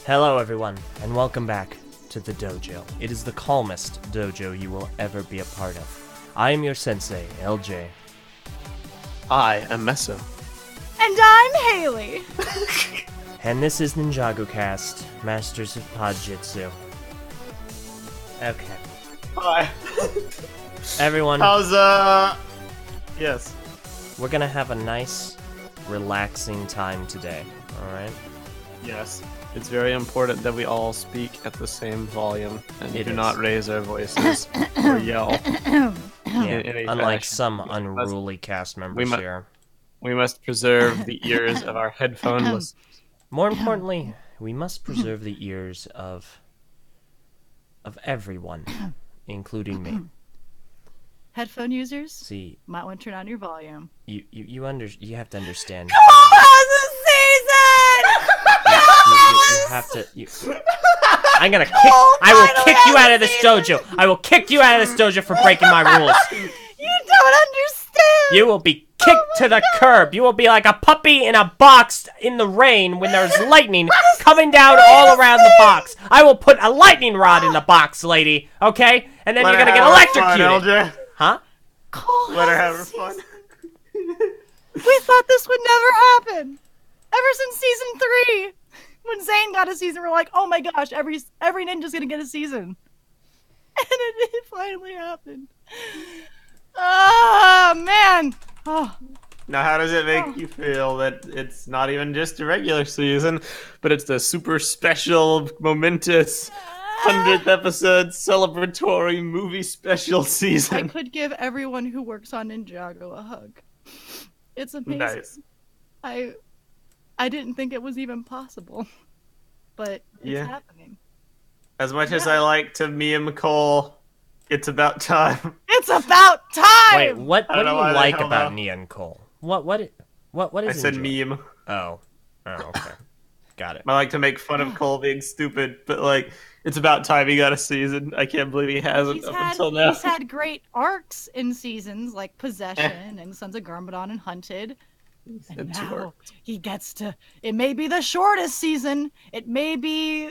Hello everyone, and welcome back to the dojo. It is the calmest dojo you will ever be a part of. I am your sensei, LJ. I am Meso. And I'm Haley. And this is NinjagoCast, Masters of Podjitsu. Okay. Hi. Everyone, How's, yes. we're gonna have a nice, relaxing time today, alright? Yes. It's very important that we all speak at the same volume and It do is. not raise our voices or yell. Yeah, In any unlike fashion. some unruly cast members mu- here. We must preserve the ears of our headphone listeners. More importantly, we must preserve the ears of everyone, including me. Headphone users, See, might want to turn on your volume. you you have to understand. You have to. I'm gonna kick. I will kick you out of this dojo. I will kick you out of this dojo for breaking my rules. You don't understand! You will be kicked to the curb. You will be like a puppy in a box in the rain when there's lightning coming down all around the box. I will put a lightning rod in the box, lady. Okay, and then you're gonna get electrocuted. LJ. Huh? Cole Let her has have her a fun. season. We thought this would never happen. Ever since season 3. When Zane got a season, we're like, oh my gosh, every ninja's gonna get a season. And it finally happened. Oh, man. Oh. Now, how does it make you feel that it's not even just a regular season, but it's the super special, momentous 100th episode celebratory movie special I season? could give everyone who works on Ninjago a hug. It's amazing. Nice. I didn't think it was even possible, but it's happening. As much as I like to meme Cole, it's about time. It's about time. Wait, what I do don't know you why the like hell about no. Neon Cole? What is I said enjoy- meme. Oh, okay, got it. I like to make fun of Cole being stupid, but like, it's about time he got a season. I can't believe he hasn't until now. He's had great arcs in seasons like Possession and Sons of Garmadon and Hunted. And It's now short. he gets to. It may be the shortest season. It may be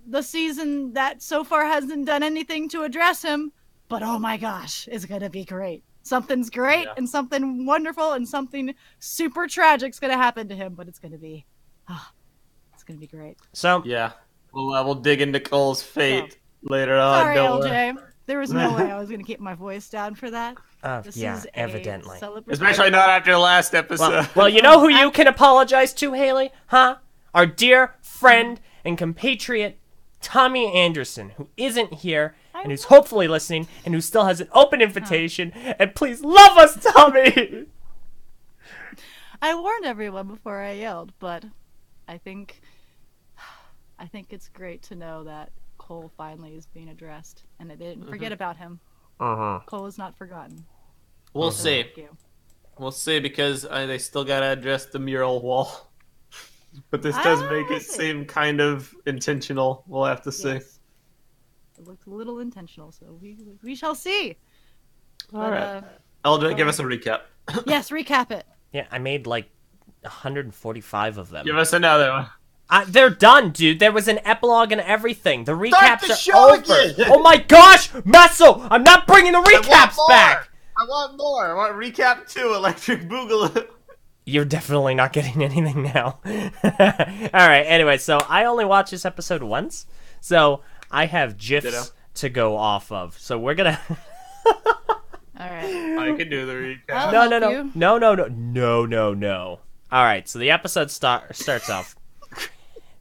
the season that so far hasn't done anything to address him. But oh my gosh, it's gonna be great. Something's great and something wonderful and something super tragic's gonna happen to him. But it's gonna be, it's gonna be great. So Yeah, we'll dig into Cole's fate later on. Sorry, don't worry. LJ. There was no way I was gonna keep my voice down for that. This yeah, is a evidently. Especially not after last episode. Well, you know who you can apologize to, Haley? Huh? Our dear friend and compatriot, Tommy Anderson, who isn't here, and who's hopefully listening, and who still has an open invitation, and please love us, Tommy! I warned everyone before I yelled, but I think it's great to know that Cole finally is being addressed, and I didn't forget about him. Cole is not forgotten. We'll see. Thank you. We'll see, because they still gotta address the mural wall. But this does make we'll it see. seem kind of intentional. We'll have to see. Yes. It looks a little intentional, so we shall see. All right. LJ, give us a recap. Yes, recap it. Yeah, I made like 145 of them. Give us another one. They're done, dude. There was an epilogue and everything. The Start recaps the are show over. again! Oh my gosh, Meso! I'm not bringing the recaps back. I want more. I want recap 2, Electric Boogaloo. You're definitely not getting anything now. Alright, anyway, so I only watched this episode once, so I have GIFs Ditto. to go off of. So we're gonna... All right. I can do the recap. I'll No. help you. Alright, so the episode starts off.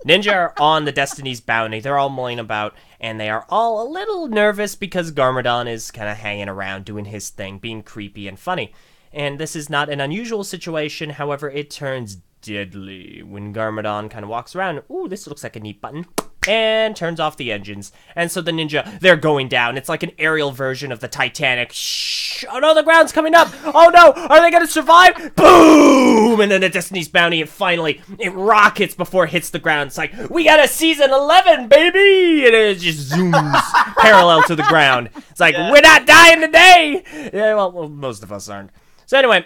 Ninja are on the Destiny's bounty. They're all mulling about, and they are all a little nervous because Garmadon is kind of hanging around doing his thing, being creepy and funny. And this is not an unusual situation, however, it turns deadly when Garmadon kind of walks around. Ooh, this looks like a neat button. And turns off the engines. And so the ninja, they're going down. It's like an aerial version of the Titanic. Shh! Oh no, the ground's coming up! Oh no! Are they gonna survive? Boom! And then the Destiny's bounty, and finally, it rockets before it hits the ground. It's like, we got a season 11, baby! And it just zooms parallel to the ground. It's like, we're not dying today! Yeah, well, most of us aren't. So anyway,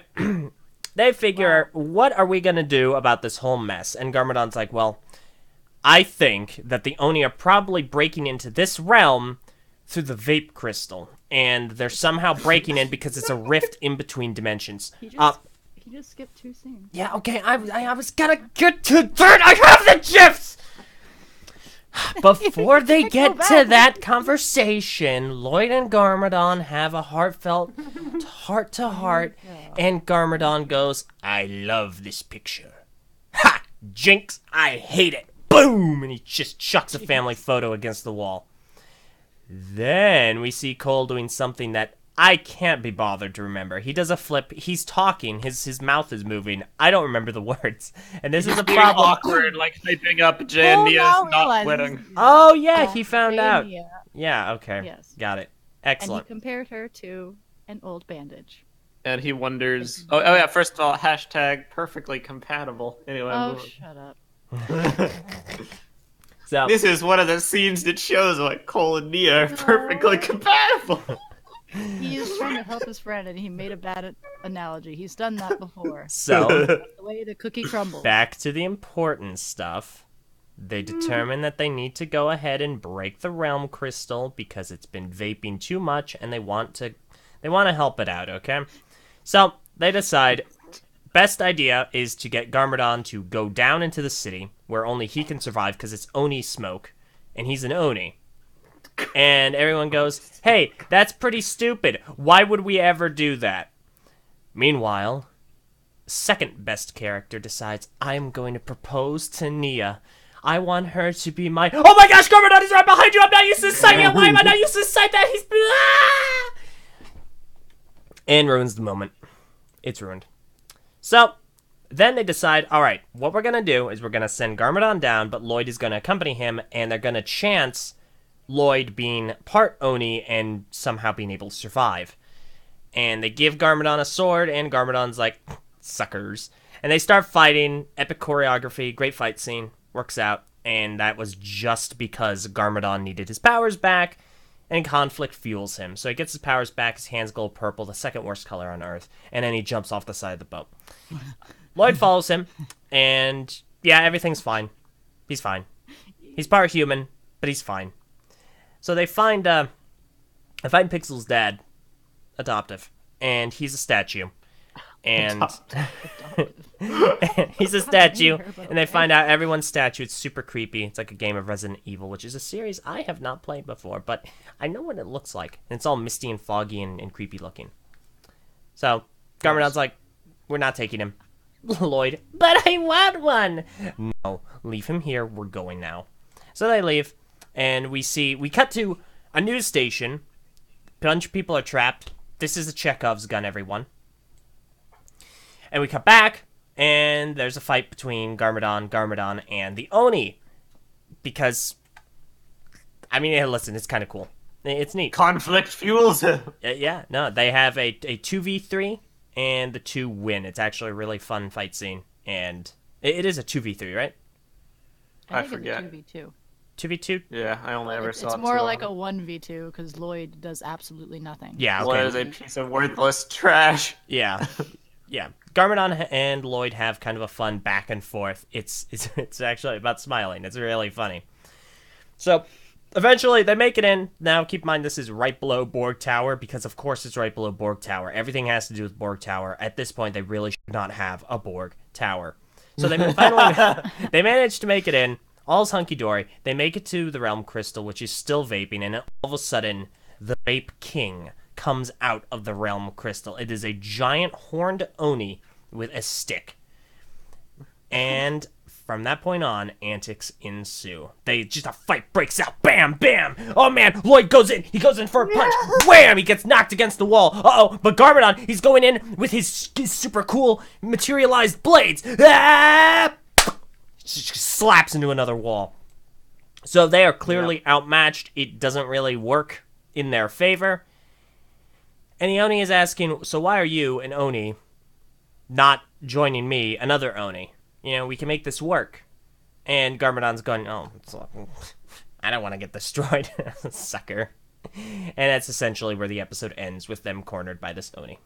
they figure, what are we gonna do about this whole mess? And Garmadon's like, well, I think that the Oni are probably breaking into this realm through the vape crystal, and they're somehow breaking in because it's a rift in between dimensions. He just skipped 2 scenes. Yeah, okay, I was gonna get to that. I have the gifs! Before they get to that conversation, Lloyd and Garmadon have a heartfelt heart-to-heart, and Garmadon goes, I love this picture. Ha! Jinx, I hate it. Boom! And he just chucks a family photo against the wall. Then we see Cole doing something that I can't be bothered to remember. He does a flip. He's talking. His mouth is moving. I don't remember the words. And this is a Being problem. awkward, like hyping up Jay and Nia's not winning. Oh, yeah, he found out. Nia. Yeah, okay. Yes. Got it. And he Excellent. compared her to an old bandage. And he wonders. Oh yeah. First of all, hashtag perfectly compatible. Anyway. Oh, shut up. So, This is one of the scenes that shows like Cole and Nia are perfectly compatible. He is trying to help his friend, and he made a bad analogy. He's done that before. so The way the cookie crumbles. back to the important stuff. They determine that they need to go ahead and break the realm crystal because it's been vaping too much, and they want to help it out, okay? So they decide best idea is to get Garmadon to go down into the city where only he can survive because it's Oni smoke, and he's an Oni. And everyone goes, hey, that's pretty stupid. Why would we ever do that? Meanwhile, second best character decides, I'm going to propose to Nia. I want her to be my... Oh my gosh, Garmadon is right behind you! I'm not used to sight yet! Why am I not used to sight that? He's... Ah! And ruins the moment. It's ruined. So, then they decide, alright, what we're going to do is we're going to send Garmadon down, but Lloyd is going to accompany him, and they're going to chance Lloyd being part Oni and somehow being able to survive. And they give Garmadon a sword, and Garmadon's like, suckers. And they start fighting, epic choreography, great fight scene, works out, and that was just because Garmadon needed his powers back, and conflict fuels him. So he gets his powers back, his hands glow purple, the second worst color on Earth, and then he jumps off the side of the boat. Lloyd follows him, and yeah, everything's fine. He's fine. He's part human, but he's fine. So they find Pixel's dad, adoptive, and he's a statue. And he's a statue, and they find out everyone's statue. It's super creepy. It's like a game of Resident Evil, which is a series I have not played before, but I know what it looks like. And it's all misty and foggy and creepy looking. So Garmadon's like, we're not taking him. Lloyd, but I want one. No, leave him here. We're going now. So they leave, and we cut to a news station. A bunch of people are trapped. This is a Chekhov's gun, everyone. And we cut back, and there's a fight between Garmadon, and the Oni. Because, I mean, hey, listen, it's kind of cool. It's neat. Conflict fuels him. Yeah, no, they have a 2v3, and the two win. It's actually a really fun fight scene, and it is a 2v3, right? I think forget. It's a 2v2. 2v2? Yeah, I only ever saw It's it. more like a 1v2 because Lloyd does absolutely nothing. Yeah, okay. Lloyd is a piece of worthless trash. Yeah. Yeah. Garmadon and Lloyd have kind of a fun back and forth. It's actually about smiling. It's really funny. So, eventually, they make it in. Now, keep in mind, this is right below Borg Tower, because of course it's right below Borg Tower. Everything has to do with Borg Tower. At this point, they really should not have a Borg Tower. So they finally they managed to make it in. All's hunky-dory. They make it to the Realm Crystal, which is still vaping, and all of a sudden, the Vape King comes out of the Realm Crystal. It is a giant horned Oni with a stick. And from that point on, antics ensue. A fight breaks out. Bam, bam. Oh man, Lloyd goes in. He goes in for a punch. Wham, he gets knocked against the wall. Uh-oh, but Garmadon, he's going in with his super cool materialized blades. Ah! Slaps into another wall. So they are clearly outmatched. It doesn't really work in their favor. And the Oni is asking, so why are you, an Oni, not joining me, another Oni? You know, we can make this work. And Garmadon's going, I don't want to get destroyed, sucker. And that's essentially where the episode ends, with them cornered by this Oni.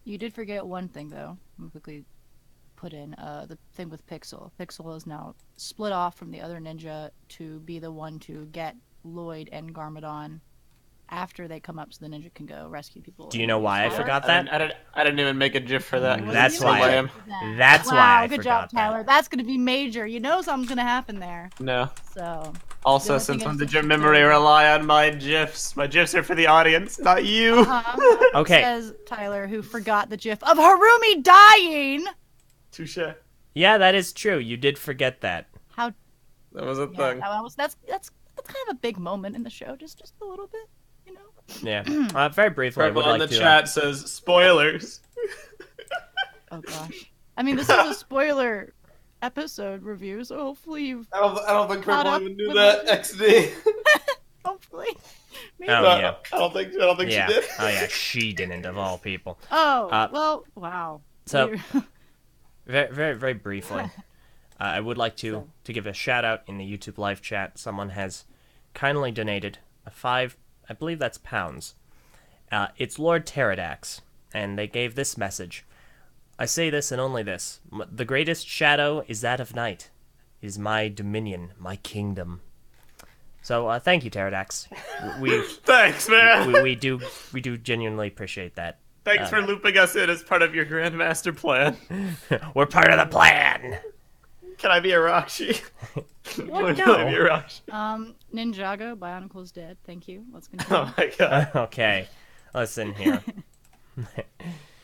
You did forget one thing, though. I'll quickly put in the thing with Pixel. Pixel is now split off from the other ninja to be the one to get Lloyd and Garmadon after they come up so the ninja can go rescue people. Do you know why I forgot I that? didn't even make a GIF for that. That's Wasn't why. lame. That's wow, why I good forgot job, Tyler. That's going to be major. You know something's going to happen there. No. So. Also, The since thing when is did your that- memory rely on my GIFs? My GIFs are for the audience, not you. Okay. Says Tyler, who forgot the gif of Harumi dying. Touche. Yeah, that is true. You did forget that. How? That was a Yeah, thing. that's kind of a big moment in the show. Just a little bit, you know. Yeah. Very briefly, I would Purple in like the to. chat says spoilers. Oh gosh. I mean, this is a spoiler episode review, so hopefully you've I don't think Caught Purple up even knew with that. it. XD. hopefully. Maybe. Oh, No, yeah. I don't think Yeah. she did. Oh yeah, she didn't of all people. Oh, Uh, well, wow. so- We're- Very briefly, I would like to give a shout out in the YouTube live chat. Someone has kindly donated I believe that's pounds. It's Lord Pterodax, and they gave this message. I say this and only this. The greatest shadow is that of night. It is my dominion, my kingdom. So thank you, Pterodax. We Thanks, man. we do genuinely appreciate that. Thanks for looping us in as part of your grandmaster plan. We're part of the plan. Can I be a Rakshi? What? Can I be a Rakshi? Ninjago, Bionicle's dead. Thank you. Let's continue. Oh my god. Okay, listen here.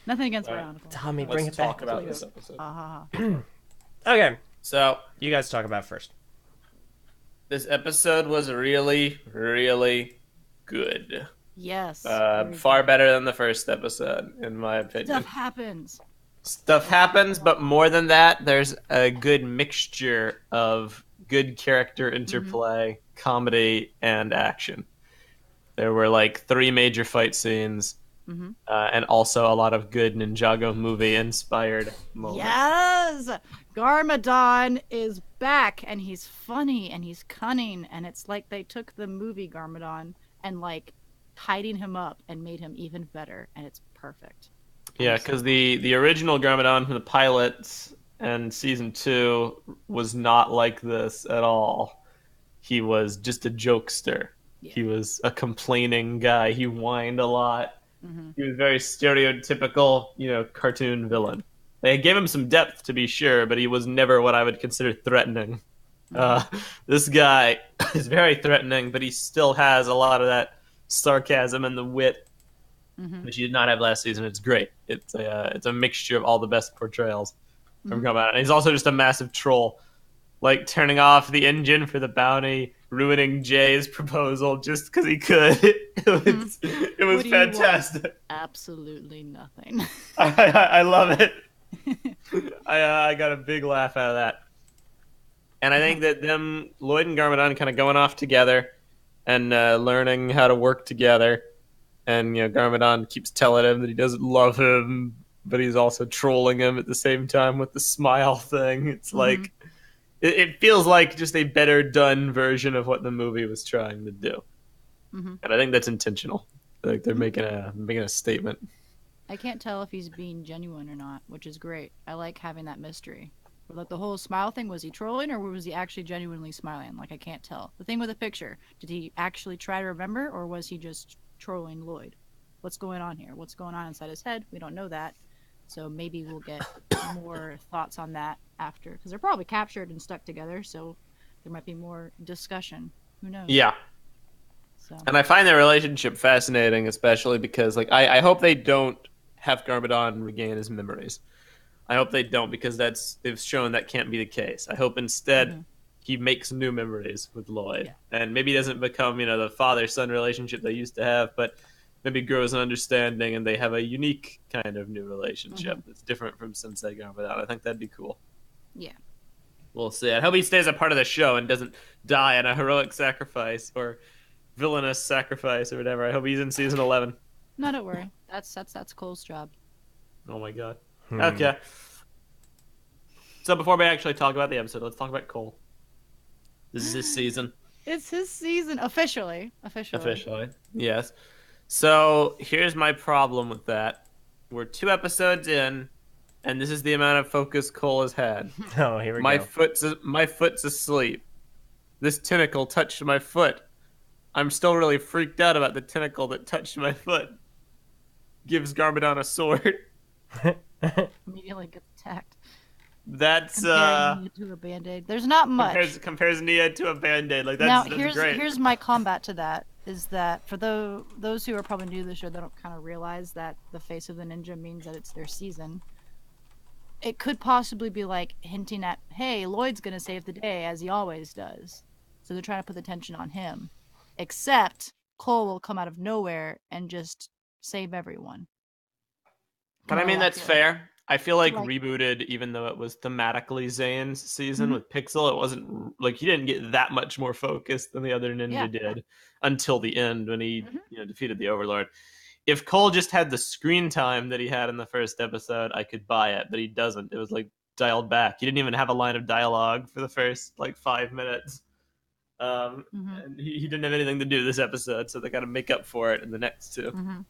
Nothing against All right. Bionicle. Tommy, bring Let's it back. talk about please. this episode. Okay, So, you guys talk about it first. this episode was really, really good. Yes. very Far better than the first episode, in my good. opinion. Stuff happens. Stuff happens, but more than that, there's a good mixture of good character interplay, comedy, and action. There were like 3 major fight scenes, and also a lot of good Ninjago movie-inspired moments. Yes! Garmadon is back, and he's funny, and he's cunning, and it's like they took the movie Garmadon and like tidied him up and made him even better, and it's perfect. Yeah, because the original Garmadon from the pilots and season 2 was not like this at all. He was just a jokester. Yeah. He was a complaining guy. He whined a lot. He was very stereotypical, cartoon villain. They gave him some depth, to be sure, but he was never what I would consider threatening. This guy is very threatening, but he still has a lot of that sarcasm and the wit, which he did not have last season. It's great. It's a mixture of all the best portrayals from Garmadon. And he's also just a massive troll, like turning off the engine for the bounty, ruining Jay's proposal just because he could. It was What do you want? fantastic. Absolutely nothing. I love it. I got a big laugh out of that. And I think that Lloyd and Garmadon kind of going off together and learning how to work together. And, Garmadon keeps telling him that he doesn't love him, but he's also trolling him at the same time with the smile thing. It's like, it feels like just a better done version of what the movie was trying to do. And I think that's intentional. I think they're making a statement. I can't tell if he's being genuine or not, which is great. I like having that mystery. Like the whole smile thing, was he trolling or was he actually genuinely smiling? Like I can't tell. The thing with the picture, did he actually try to remember or was he just trolling Lloyd? What's going on here? What's going on inside his head? We don't know that. So maybe we'll get more thoughts on that after, because they're probably captured and stuck together, so there might be more discussion. Who knows? Yeah. So. And I find their relationship fascinating, especially because, I hope they don't have Garmadon regain his memories. I hope they don't, because they've shown that can't be the case. I hope instead he makes new memories with Lloyd, and maybe he doesn't become, the father-son relationship they used to have, but maybe grows an understanding, and they have a unique kind of new relationship that's different from Sensei Garmadon. I think that'd be cool. Yeah. We'll see. I hope he stays a part of the show and doesn't die in a heroic sacrifice or villainous sacrifice or whatever. I hope he's in season 11. No, don't worry. That's Cole's job. Oh my god. Okay. So before we actually talk about the episode, let's talk about Cole. This is his season. It's his season officially. Officially. Yes. So here's my problem with that. We're 2 episodes in, and this is the amount of focus Cole has had. Oh, here we My go. foot's asleep. This tentacle touched my foot. I'm still really freaked out about the tentacle that touched my foot. Gives Garmadon a sword. Immediately gets attacked. That's Comparing Nia to a band-aid. There's not much. compares Nia to a band-aid. Like Now, that's here's great. here's my combat to that. Is that for those who are probably new to the show, they don't kind of realize that the face of the ninja means that it's their season. It could possibly be like hinting at, hey, Lloyd's gonna save the day as he always does. So they're trying to put the tension on him. Except Cole will come out of nowhere and just save everyone. But I mean, that's fair. I feel like rebooted, even though it was thematically Zane's season with Pixel, it wasn't like he didn't get that much more focused than the other ninja did until the end when he defeated the Overlord. If Cole just had the screen time that he had in the first episode, I could buy it, but he doesn't. It was like dialed back. He didn't even have a line of dialogue for the first like 5 minutes. And he didn't have anything to do this episode, so they got to make up for it in the next two.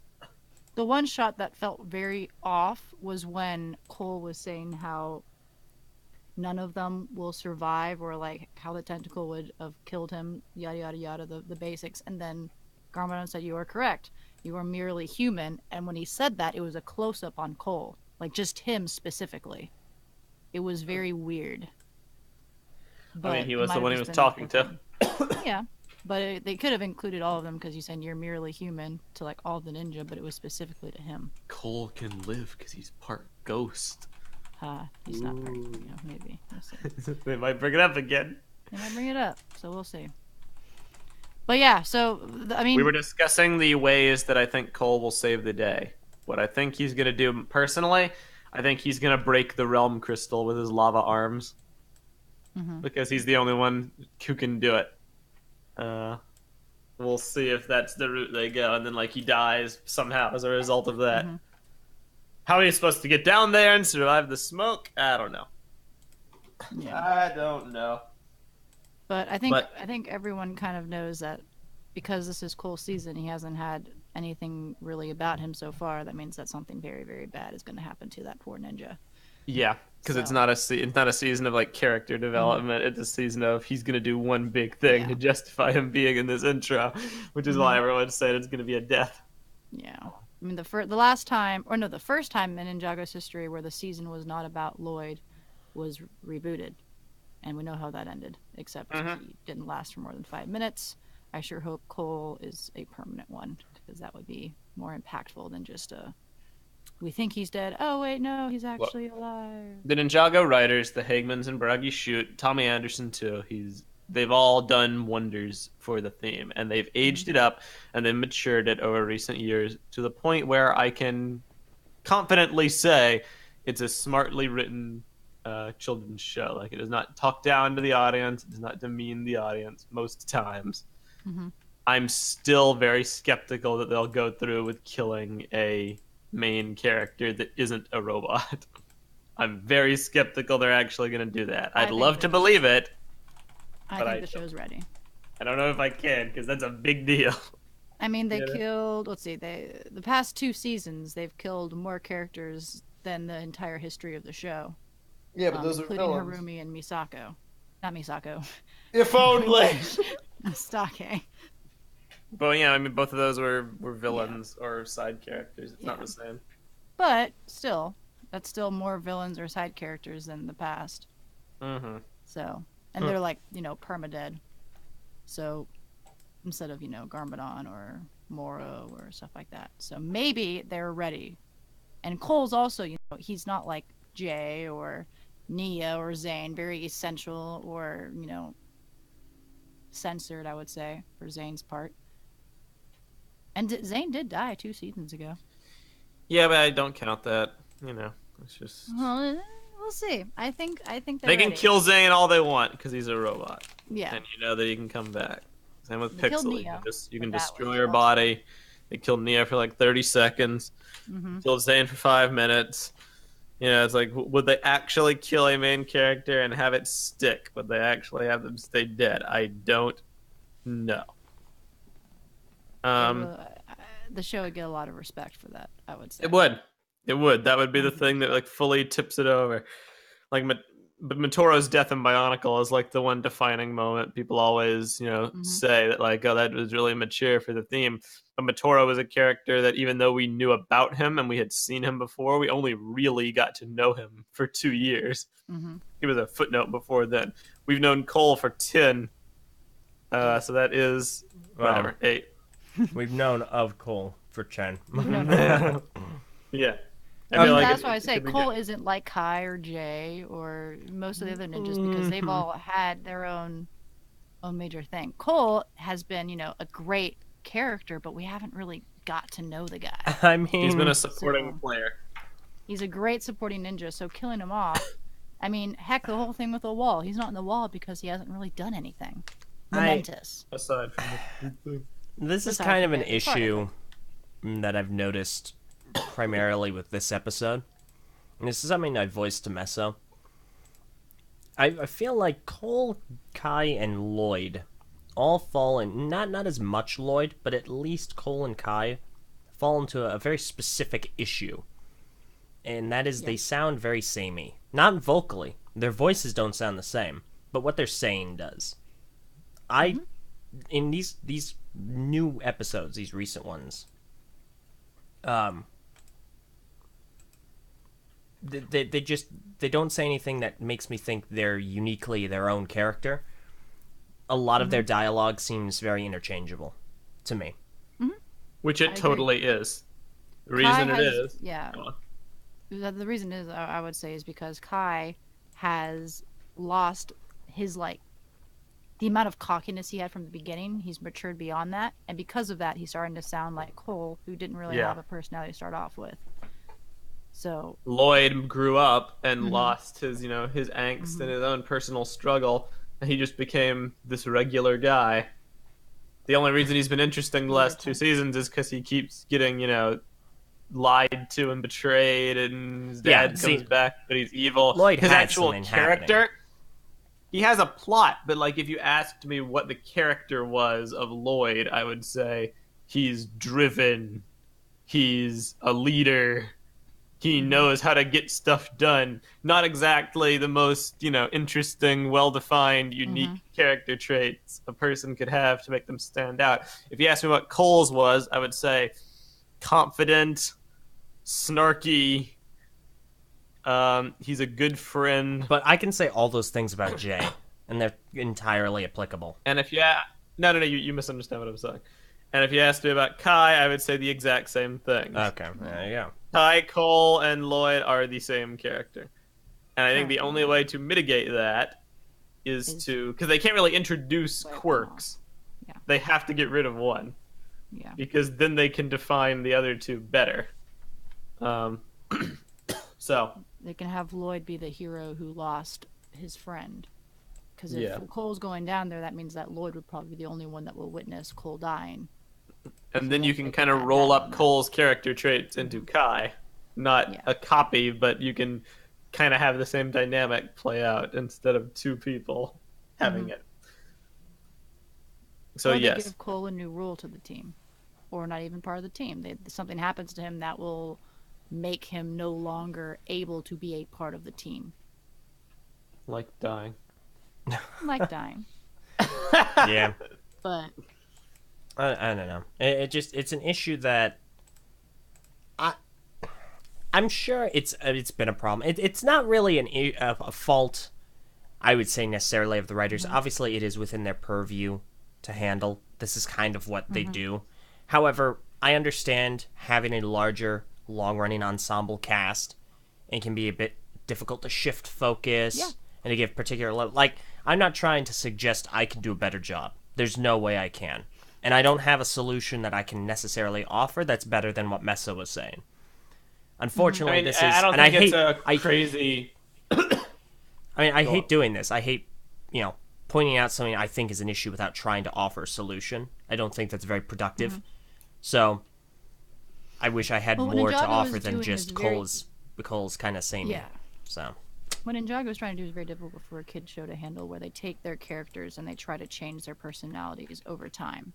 The one shot that felt very off was when Cole was saying how none of them will survive, or like how the tentacle would have killed him, yada yada yada, the basics. And then Garmadon said, "You are correct. You are merely human." And when he said that, it was a close up on Cole, like just him specifically. It was very weird. But I mean, he was the one he was talking to. Yeah. But they could have included all of them because you said you're merely human to like all the ninja, but it was specifically to him. Cole can live because he's part ghost. He's not part, maybe. We'll see. They might bring it up again. They might bring it up, so we'll see. But yeah, so, I mean... We were discussing the ways that I think Cole will save the day. What I think he's going to do personally, I think he's going to break the realm crystal with his lava arms. Because he's the only one who can do it. We'll see if that's the route they go, and then like he dies somehow as a result of that. How are you supposed to get down there and survive the smoke? I don't know. I don't know. But I think everyone kind of knows that because this is Cole's season, he hasn't had anything really about him so far. That means that something very, very bad is going to happen to that poor ninja. Yeah, because it's not a season of like character development. It's a season of he's gonna do one big thing to justify him being in this intro, which is why everyone said it's gonna be a death. Yeah, I mean the first time in Ninjago's history where the season was not about Lloyd was rebooted, and we know how that ended. Except he didn't last for more than 5 minutes. I sure hope Cole is a permanent one because that would be more impactful than just a. We think he's dead. Oh, wait, no, he's actually alive. The Ninjago writers, the Hagmans and Baragi Shoot, Tommy Anderson too, they've all done wonders for the theme, and they've aged it up and they've matured it over recent years to the point where I can confidently say it's a smartly written children's show. Like, it does not talk down to the audience, it does not demean the audience most times. I'm still very skeptical that they'll go through with killing a main character that isn't a robot. I'm very skeptical they're actually going to do that. I'd love to believe it. I think the show's ready. I don't know if I can, because that's a big deal. I mean, they killed, the past 2 seasons, they've killed more characters than the entire history of the show. Yeah, but those are including villains. Harumi and Misako. Not Misako. If only! Stake. But yeah, I mean, both of those were villains or side characters. It's not the same. But still, that's still more villains or side characters than the past. So, and they're like, permadead. So, instead of, Garmadon or Moro or stuff like that. So maybe they're ready. And Cole's also, he's not like Jay or Nia or Zane, very essential or, censored, I would say, for Zane's part. And Zane did die 2 seasons ago. Yeah, but I don't count that. It's just. Well, we'll see. I think they can kill Zane all they want because he's a robot. Yeah. And you know that he can come back. Same with Pixel. You can destroy her awesome. body. They killed Nia for like 30 seconds. Killed Zane for 5 minutes. It's like, would they actually kill a main character and have it stick? Would they actually have them stay dead? I don't know. The show would get a lot of respect for that, I would say. It would. It would. That would be the thing that like fully tips it over. Like, but Matoro's death in Bionicle is like the one defining moment. People always, Hmm. say that like, oh, that was really mature for the theme. But Matoro was a character that even though we knew about him and we had seen him before, we only really got to know him for 2 years. Hmm. He was a footnote before then. We've known Cole for 10. Yeah. So that is whatever, 8. We've known of Cole for Chen. We've known him. Yeah. I I mean, feel like that's it- why I it say could be Cole good. isn't like Kai or Jay or most of the other ninjas because they've all had their own major thing. Cole has been, a great character, but we haven't really got to know the guy. I mean, He's been a supporting So- player. He's a great supporting ninja, so killing him off. I mean, heck, the whole thing with the wall. He's not in the wall because he hasn't really done anything momentous. Aside from the this is Besides kind of the an bit, part of issue that I've noticed primarily with this episode. And this is something I voiced to Meso. I feel like Cole, Kai, and Lloyd all fall in, not as much Lloyd, but at least Cole and Kai fall into a very specific issue. And that is they sound very samey. Not vocally. Their voices don't sound the same, but what they're saying does. In these new episodes, these recent ones, they don't say anything that makes me think they're uniquely their own character. A lot of their dialogue seems very interchangeable to me. which I it agree. totally is. The Kai reason it has- is. Yeah. Go on. The reason is, I would say, is because Kai has lost his, the amount of cockiness he had from the beginning. He's matured beyond that. And because of that, he's starting to sound like Cole, who didn't really Yeah. have a personality to start off with. So, Lloyd grew up and Mhm. lost his, his angst and his own personal struggle, and he just became this regular guy. The only reason he's been interesting the last 2 seasons is because he keeps getting, lied to and betrayed, and his Yeah, dad see, comes back, but he's evil. Lloyd his had actual something character, happening. he has a plot, but like if you asked me what the character was of Lloyd, I would say he's driven, he's a leader, he knows how to get stuff done. Not exactly the most, interesting, well-defined, unique character traits a person could have to make them stand out. If you asked me what Cole's was, I would say confident, snarky. He's a good friend. But I can say all those things about Jay, and they're entirely applicable. And if you no, you misunderstand what I'm saying. And if you asked me about Kai, I would say the exact same thing. Okay, there you go. Kai, Cole, and Lloyd are the same character. And I think the only way to mitigate that is to... Because they can't really introduce quirks. Yeah. They have to get rid of one. yeah. Because then they can define the other two better. So, They can have Lloyd be the hero who lost his friend. Because if Yeah. Cole's going down there, that means that Lloyd would probably be the only one that will witness Cole dying. and then you can they kind can of add roll that up on there. Cole's character traits into Kai. Not Yeah. a copy, but you can kind of have the same dynamic play out instead of two people having it. So, or they yes. give Cole a new rule to the team, or not even part of the team. Something happens to him that will make him no longer able to be a part of the team, Like dying. like dying. Yeah. But I don't know. It's an issue that I'm sure it's been a problem. It's not really a fault, I would say, necessarily of the writers. Obviously, it is within their purview to handle. This is kind of what they do. However, I understand having a larger, long-running ensemble cast. It can be a bit difficult to shift focus and to give particular like. I'm not trying to suggest I can do a better job. There's no way I can. And I don't have a solution that I can necessarily offer that's better than what Mesa was saying. Unfortunately, this is... I don't and think I it's hate, a crazy... I hate doing this. I hate, pointing out something I think is an issue without trying to offer a solution. I don't think that's very productive. So, I wish I had Well, what more to Ninjago offer is than doing just is very- Cole's kind of samey. yeah, So, what Ninjago is trying to do is very difficult for a kid show to handle, where they take their characters and they try to change their personalities over time.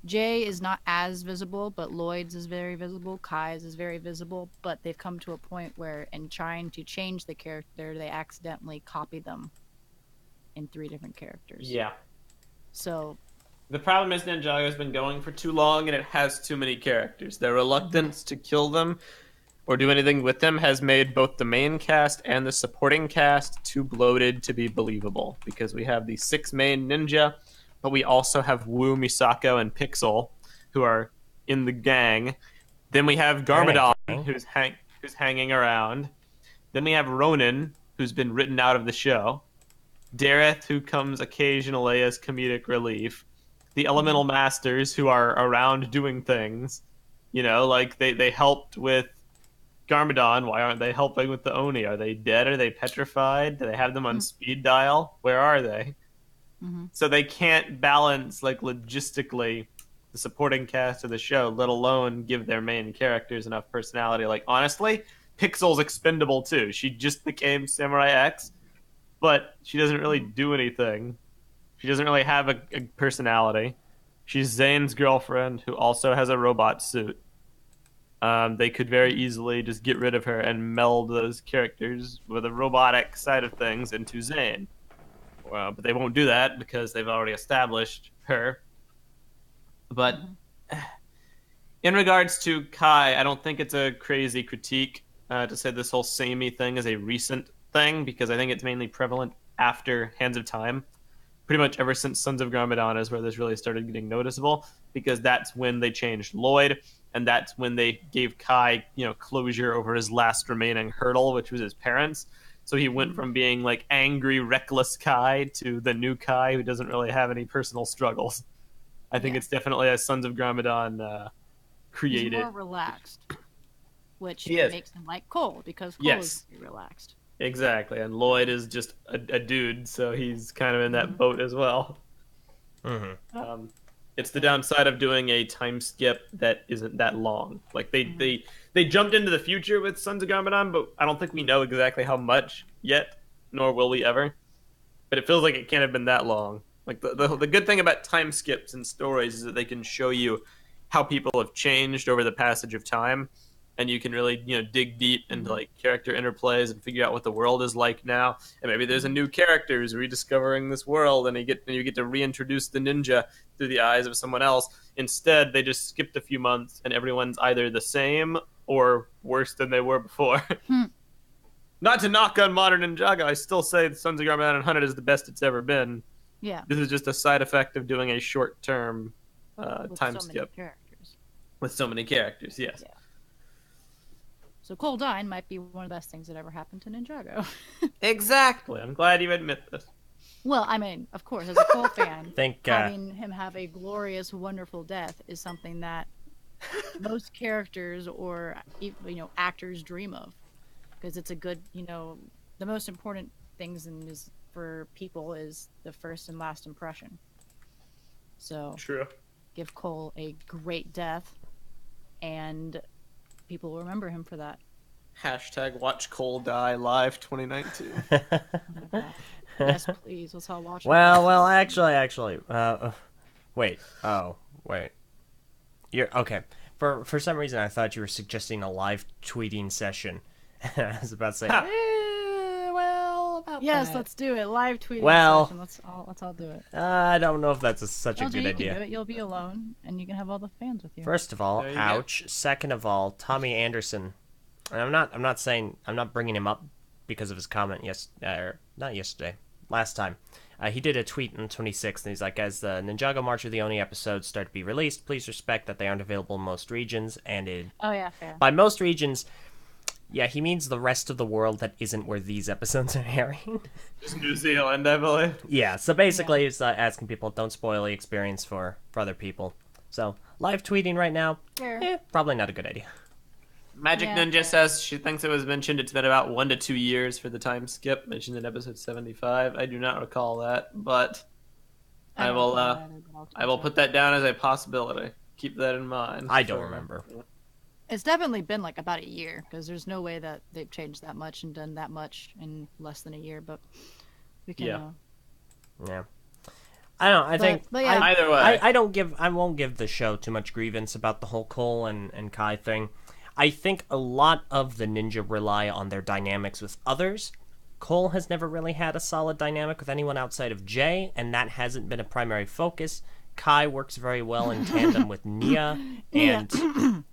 Jay is not as visible, but Lloyd's is very visible. Kai's is very visible, but they've come to a point where, in trying to change the character, they accidentally copy them in 3 different characters. Yeah. So The problem is Ninjago's been going for too long and it has too many characters. Their reluctance to kill them or do anything with them has made both the main cast and the supporting cast too bloated to be believable. Because we have the 6 main ninja, but we also have Wu, Misako, and Pixel, who are in the gang. Then we have Garmadon, who's hanging around. Then we have Ronan, who's been written out of the show. Dareth, who comes occasionally as comedic relief. The Elemental Masters, who are around doing things. You know, like they helped with Garmadon. Why aren't they helping with the Oni? Are they dead? Are they petrified? Do they have them on speed dial? Where are they? So they can't balance, like, logistically the supporting cast of the show, let alone give their main characters enough personality. Like, honestly, Pixel's expendable too. She just became Samurai X, but she doesn't really do anything. She doesn't really have a personality. She's Zane's girlfriend, who also has a robot suit. They could very easily just get rid of her and meld those characters with a robotic side of things into Zane. Well, but they won't do that because they've already established her. But in regards to Kai, I don't think it's a crazy critique to say this whole samey thing is a recent thing, because I think it's mainly prevalent after Hands of Time. Pretty much ever since Sons of Garmadon is where this really started getting noticeable, because that's when they changed Lloyd, and that's when they gave Kai, closure over his last remaining hurdle, which was his parents. So he went from being like angry, reckless Kai to the new Kai who doesn't really have any personal struggles. I think it's definitely a Sons of Garmadon created. He's more relaxed, which He is. makes him like Cole, because Cole is very relaxed. Exactly, and Lloyd is just a dude, so he's kind of in that boat as well. It's the downside of doing a time skip that isn't that long. Like they jumped into the future with Sons of Garmadon, but I don't think we know exactly how much yet, nor will we ever. But it feels like it can't have been that long. Like the good thing about time skips in stories is that they can show you how people have changed over the passage of time, and you can really dig deep into like character interplays and figure out what the world is like now. And maybe there's a new character who's rediscovering this world, and you get to reintroduce the ninja through the eyes of someone else. Instead, they just skipped a few months, and everyone's either the same or worse than they were before. Not to knock on modern Ninjago, I still say the Sons of Garmadon 100 is the best it's ever been. Yeah. This is just a side effect of doing a short-term time skip. With so many characters, yes. Yeah. So Cole dying might be one of the best things that ever happened to Ninjago. Exactly. I'm glad you admit this. Well, I mean, of course, as a Cole fan, Think, having him have a glorious, wonderful death is something that most characters or actors dream of, because it's a good, the most important things for people is the first and last impression. So True. Give Cole a great death, and people will remember him for that. Hashtag watch Cole die live 2019. Yes, please. Let's all watch it. Well, actually, wait. Oh, wait. You're okay. For some reason, I thought you were suggesting a live tweeting session. I was about to say, well, about yes, that. let's do it. Live tweeting Well, session. Let's all do it. I don't know if that's such a LJ, good you idea. Can do it. You'll be alone, and you can have all the fans with you. First of all, There you ouch. Second of all, Tommy Anderson. And I'm not bringing him up because of his comment last time. He did a tweet on the 26th, and he's like, as the Ninjago March of the Oni episodes start to be released, please respect that they aren't available in most regions. And Oh yeah, fair. by most regions, yeah, he means the rest of the world that isn't where these episodes are airing. Just New Zealand, I believe. Yeah, so basically he's asking people, don't spoil the experience for other people. So, live tweeting right now, Fair. probably not a good idea. Magic Yeah. Ninja says she thinks it was mentioned it's been about 1 to 2 years for the time skip, mentioned in episode 75. I do not recall that, but I will put that down as a possibility. Keep that in mind. I don't remember. It's definitely been like about a year, because there's no way that they've changed that much and done that much in less than a year. But we can. Yeah. Yeah. I don't know. I think but yeah. Either way. I won't give the show too much grievance about the whole Cole and Kai thing. I think a lot of the ninja rely on their dynamics with others. Cole has never really had a solid dynamic with anyone outside of Jay, and that hasn't been a primary focus. Kai works very well in tandem with Nia, and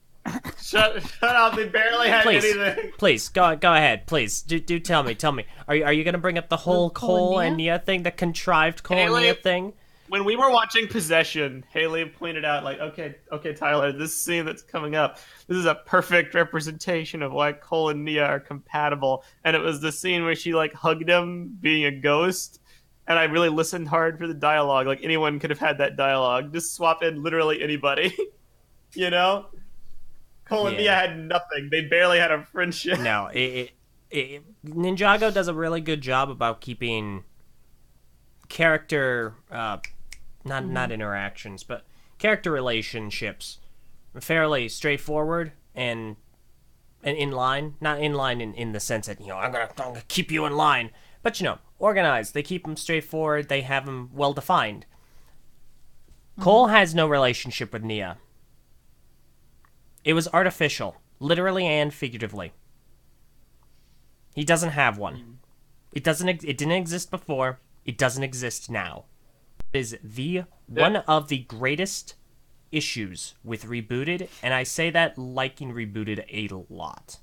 Shut up! They barely had anything. please go ahead. Please do tell me. Are you gonna bring up the whole Cole and Nia thing, the contrived Cole and Nia thing? When we were watching Possession, Haley pointed out, like, okay, Tyler, this scene that's coming up, this is a perfect representation of why Cole and Nia are compatible. And it was the scene where she, like, hugged him being a ghost. And I really listened hard for the dialogue. Like, anyone could have had that dialogue. Just swap in literally anybody. You know? Cole and Nia had nothing. They barely had a friendship. No, Ninjago does a really good job about keeping character... Not interactions, but character relationships fairly straightforward and in line. Not in line in the sense that, I'm gonna keep you in line, but organized. They keep them straightforward. They have them well defined. Cole has no relationship with Nia. It was artificial, literally and figuratively. He doesn't have one. It didn't exist before. It doesn't exist now. Is one of the greatest issues with Rebooted, and I say that liking Rebooted a lot.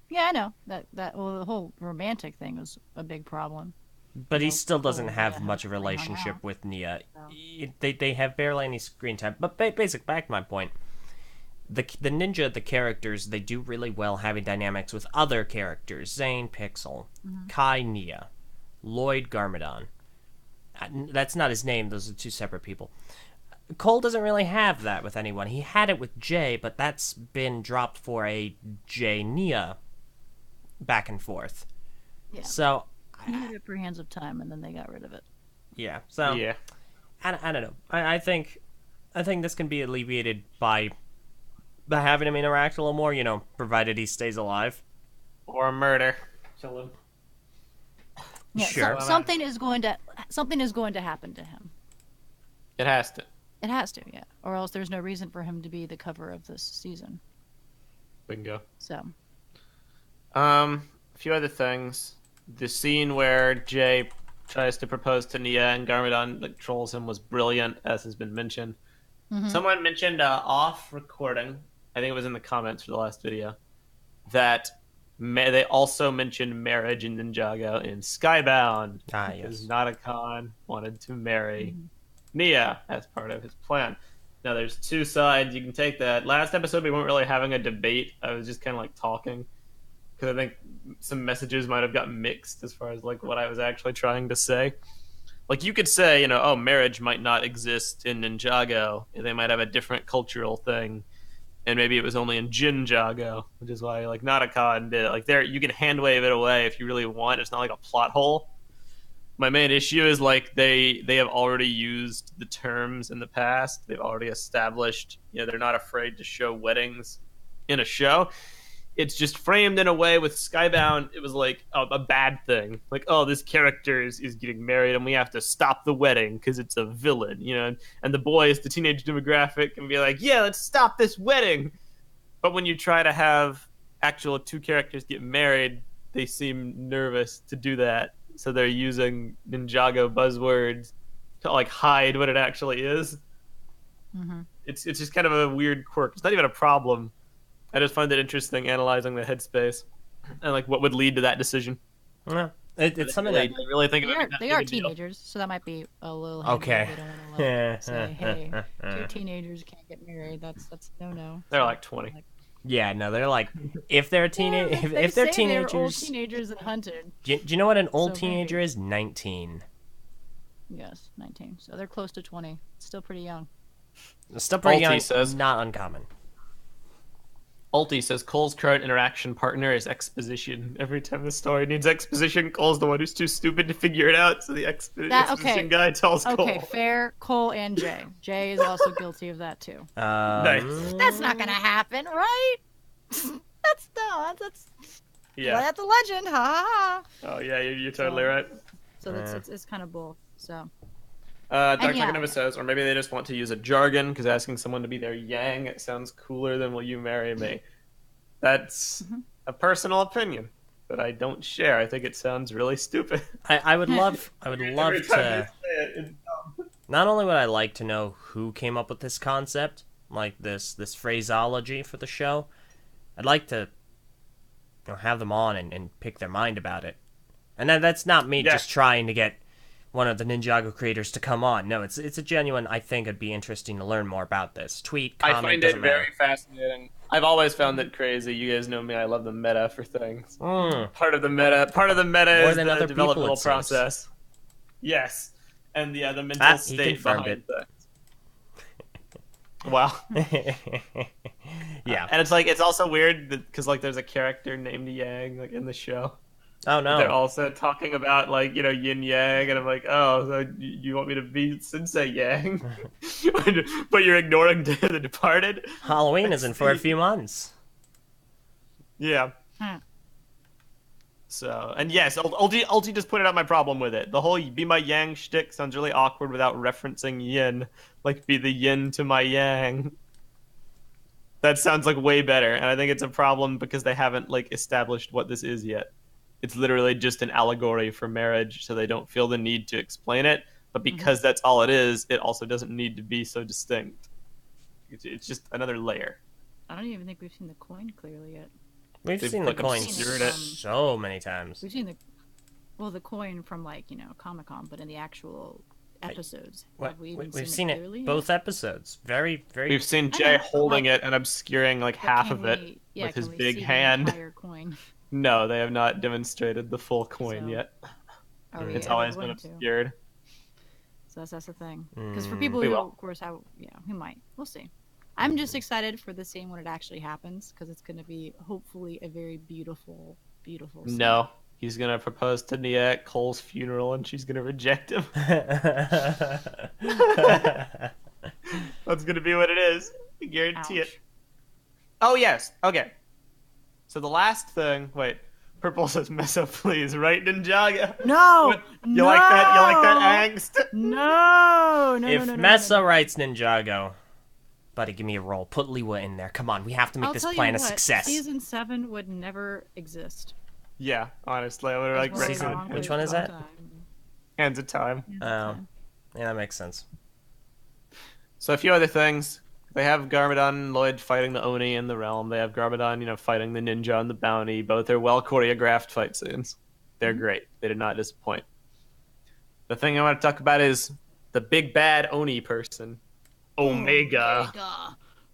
Yeah, I know that the whole romantic thing was a big problem. But he still doesn't have much of a relationship with Nia. They have barely any screen time. But back to my point. The ninja, the characters, they do really well having dynamics with other characters. Zane, Pixel, Kai, Nia, Lloyd, Garmadon. That's not his name. Those are two separate people. Cole doesn't really have that with anyone. He had it with Jay, but that's been dropped for a Jay-Nia back and forth. Yeah. So... He had it for Hands of Time, and then they got rid of it. Yeah, so... Yeah. I don't know. I think this can be alleviated by having him interact a little more, provided he stays alive. Or a murder. Kill him. Yeah, Sure. Something is going to happen to him. It has to. It has to, yeah. Or else there's no reason for him to be the cover of this season. Bingo. So. A few other things. The scene where Jay tries to propose to Nia and Garmadon trolls him was brilliant, as has been mentioned. Someone mentioned off recording, I think it was in the comments for the last video, that they also mentioned marriage in Ninjago in Skybound. Because Natakan wanted to marry Nia as part of his plan. Now, there's two sides. You can take that. Last episode, we weren't really having a debate. I was just kind of like talking. Because I think some messages might have gotten mixed as far as like what I was actually trying to say. Like, you could say, marriage might not exist in Ninjago. They might have a different cultural thing. And maybe it was only in Jinjago, which is why, like, Natakan did it. Like, there, you can hand wave it away if you really want. It's not like a plot hole. My main issue is, like, they have already used the terms in the past. They've already established, they're not afraid to show weddings in a show. It's just framed in a way with Skybound, it was like a bad thing. Like, oh, this character is getting married and we have to stop the wedding because it's a villain, And the boys, the teenage demographic, can be like, yeah, let's stop this wedding. But when you try to have actual two characters get married, they seem nervous to do that. So they're using Ninjago buzzwords to, like, hide what it actually is. It's just kind of a weird quirk. It's not even a problem. I just find it interesting analyzing the headspace and like what would lead to that decision. Yeah, it's something that I really think they are teenagers, so that might be a little okay. They don't want to say, hey, two teenagers can't get married. That's no. They're like 20. Yeah, no, they're like if they're teenagers. If they're teenagers, old teenagers and hunted. Do you know what an old So teenager maybe. is? 19. Yes, 19. So they're close to 20. Still pretty young. Still pretty Alti young. says- Not uncommon. Ulti says Cole's current interaction partner is exposition. Every time the story needs exposition, Cole's the one who's too stupid to figure it out, so the exposition guy tells Cole. Okay, fair. Cole and Jay. Jay is also guilty of that too. Nice. That's not gonna happen, right? That's Yeah. That's a legend. Ha ha ha. Oh yeah, you're totally right. So it's kind of bull. So. Dark yeah. Dragon says, or maybe they just want to use a jargon because asking someone to be their yang it sounds cooler than "Will you marry me?" That's a personal opinion that I don't share. I think it sounds really stupid. I would love Every to. time they say it, it's dumb. Not only would I like to know who came up with this concept, like this phraseology for the show, I'd like to have them on and pick their mind about it. And that's not me Yeah. just trying to get one of the Ninjago creators to come on. No, it's a genuine. I think it'd be interesting to learn more about this. Tweet, comment, I find it doesn't very matter. fascinating. I've always found it crazy. You guys know me. I love the meta for things. Mm. Part of the meta More is than the other people, developmental it seems. process. Yes, and the mental Ah, he state confirmed behind it. things. Wow. Yeah. And it's like it's also weird because like there's a character named Yang like in the show. Oh no. They're also talking about like yin yang, and I'm like, oh, so you want me to be Sensei Yang, but you're ignoring the Departed. Halloween isn't for a few months. Yeah. Hmm. So, and yes, Ulti just pointed out my problem with it. The whole "be my yang" shtick sounds really awkward without referencing yin. Like, be the yin to my yang. That sounds like way better, and I think it's a problem because they haven't like established what this is yet. It's literally just an allegory for marriage, so they don't feel the need to explain it. But because that's all it is, it also doesn't need to be so distinct. It's just another layer. I don't even think we've seen the coin clearly yet. We've They've seen the like coin obscured it. so many times. We've seen the coin from like Comic-Con, but in the actual episodes, have we even We've seen seen clearly it yet? both episodes. Very, very. We've seen I Jay know, holding like- it and obscuring like But half can of it we- with his can we big see the hand. entire coin? No, they have not demonstrated the full coin So- yet. Are we It's ever always been going to? obscured. So that's the thing. Because for Mm. people We who, will. of course, we might. We'll see. I'm just excited for the scene when it actually happens because it's going to be hopefully a very beautiful, beautiful scene. No, he's gonna propose to Nia at Cole's funeral, and she's gonna reject him. That's gonna be what it is. I guarantee Ouch. it. Oh yes. Okay. So the last thing. Wait. Purple says, "Messa, please." Right, Ninjago? No, What? You like that? You like that angst? No, no, If no, no, no, Messa no, no. writes Ninjago, buddy, give me a roll. Put Liwa in there. Come on, we have to make I'll this tell plan you a what, success. Season 7 would never exist. Yeah. Honestly, I would like As well as Season- Wrong which Place, one is Wrong that? Time. Hands of Time. Yeah, Oh, time. yeah, that makes sense. So a few other things. They have Garmadon and Lloyd fighting the Oni in the realm. They have Garmadon, fighting the ninja on the bounty. Both are well choreographed fight scenes. They're great. They did not disappoint. The thing I want to talk about is the big bad Oni person, Omega.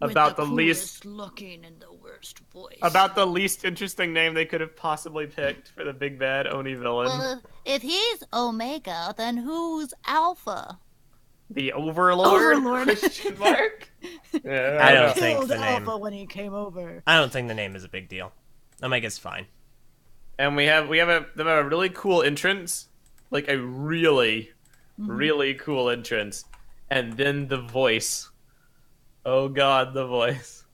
About the least looking and the worst voice. about the least interesting name they could have possibly picked for the big bad Oni villain. Well, if he's Omega, then who's Alpha? The Overlord? Overlord. Question mark? Yeah, I don't know. think killed the name. Alpha when he came over. I don't think the name is a big deal. Omega's fine. And we have a really cool entrance, like a really cool entrance, and then the voice. Oh God, the voice.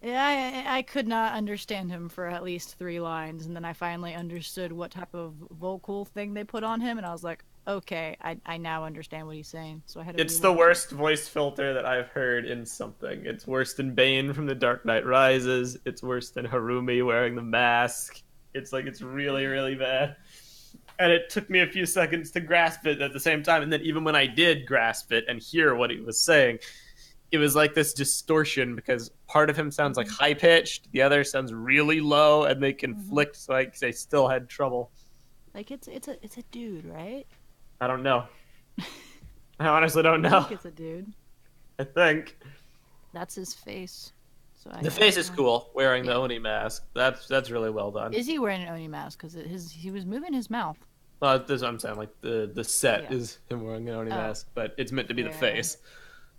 Yeah, I could not understand him for at least 3 lines, and then I finally understood what type of vocal thing they put on him, and I was like, okay, I now understand what he's saying. So I had to It's the rewatch it. worst voice filter that I've heard in something. It's worse than Bane from The Dark Knight Rises. It's worse than Harumi wearing the mask. It's really, really bad. And it took me a few seconds to grasp it at the same time. And then even when I did grasp it and hear what he was saying, it was like this distortion because part of him sounds like high pitched, the other sounds really low, and they conflict. So I still had trouble. Like it's a dude, right? I don't know. I honestly don't I know. think it's a dude. I think That's his face. So the face is cool. Wearing the Yeah. Oni mask. That's really well done. Is he wearing an Oni mask? Because he was moving his mouth. Well, this is what I'm saying. Like the set Yeah. is him wearing an Oni Oh. mask, but it's meant to be the Yeah. face.